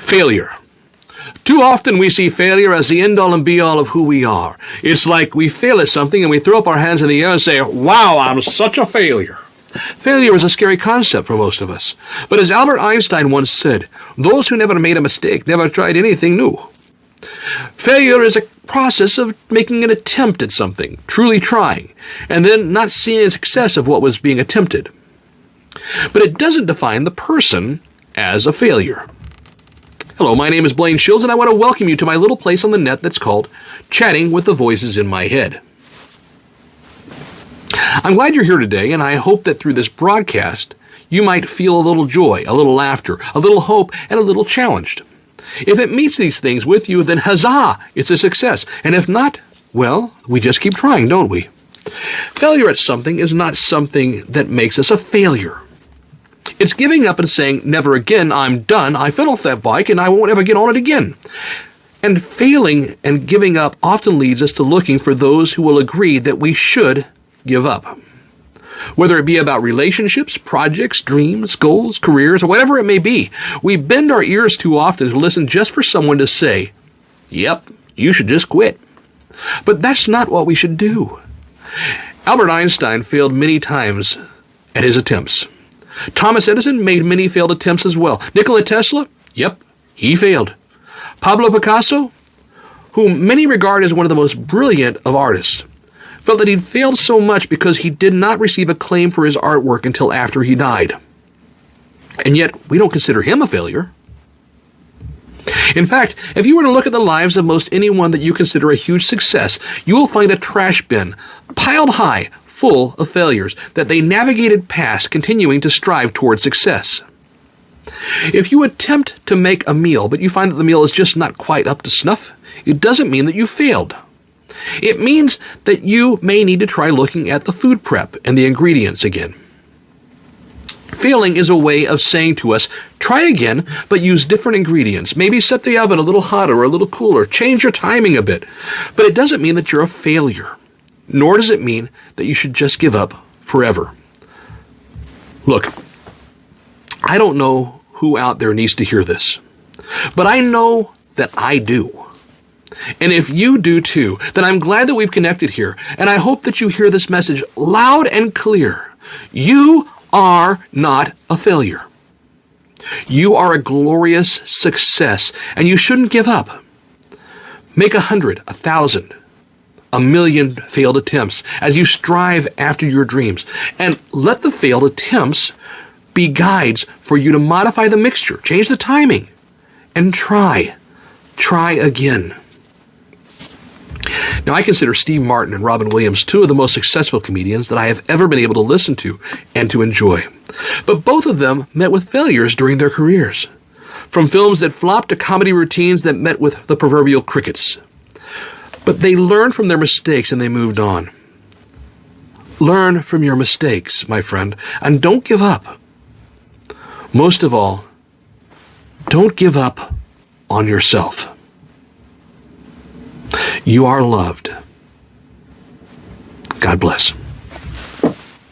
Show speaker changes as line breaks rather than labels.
Failure. Too often we see failure as the end-all and be-all of who we are. It's like we fail at something and we throw up our hands in the air and say, wow, I'm such a failure. Failure is a scary concept for most of us. But as Albert Einstein once said, those who never made a mistake never tried anything new. Failure is a process of making an attempt at something, truly trying, and then not seeing the success of what was being attempted. But it doesn't define the person as a failure. Hello, my name is Blaine Shields, and I want to welcome you to my little place on the net that's called Chatting with the Voices in My Head. I'm glad you're here today, and I hope that through this broadcast, you might feel a little joy, a little laughter, a little hope, and a little challenged. If it meets these things with you, then huzzah, it's a success. And if not, well, we just keep trying, don't we? Failure at something is not something that makes us a failure. It's giving up and saying, never again, I'm done, I fell off that bike and I won't ever get on it again. And failing and giving up often leads us to looking for those who will agree that we should give up. Whether it be about relationships, projects, dreams, goals, careers, or whatever it may be, we bend our ears too often to listen just for someone to say, yep, you should just quit. But that's not what we should do. Albert Einstein failed many times at his attempts. Thomas Edison made many failed attempts as well. Nikola Tesla? Yep, he failed. Pablo Picasso, whom many regard as one of the most brilliant of artists, felt that he'd failed so much because he did not receive acclaim for his artwork until after he died. And yet, we don't consider him a failure. In fact, if you were to look at the lives of most anyone that you consider a huge success, you will find a trash bin piled high, full of failures that they navigated past, continuing to strive toward success. If you attempt to make a meal, but you find that the meal is just not quite up to snuff, it doesn't mean that you failed. It means that you may need to try looking at the food prep and the ingredients again. Failing is a way of saying to us, try again, but use different ingredients. Maybe set the oven a little hotter or a little cooler. Change your timing a bit. But it doesn't mean that you're a failure. Nor does it mean that you should just give up forever. Look, I don't know who out there needs to hear this, but I know that I do. And if you do too, then I'm glad that we've connected here, and I hope that you hear this message loud and clear. You are not a failure. You are a glorious success, and you shouldn't give up. Make 100, 1,000, 1,000,000 failed attempts as you strive after your dreams, and let the failed attempts be guides for you to modify the mixture, change the timing, and try again. Now, I consider Steve Martin and Robin Williams two of the most successful comedians that I have ever been able to listen to and to enjoy. But both of them met with failures during their careers, from films that flopped to comedy routines that met with the proverbial crickets. But they learned from their mistakes and they moved on. Learn from your mistakes, my friend, and don't give up. Most of all, don't give up on yourself. You are loved. God bless.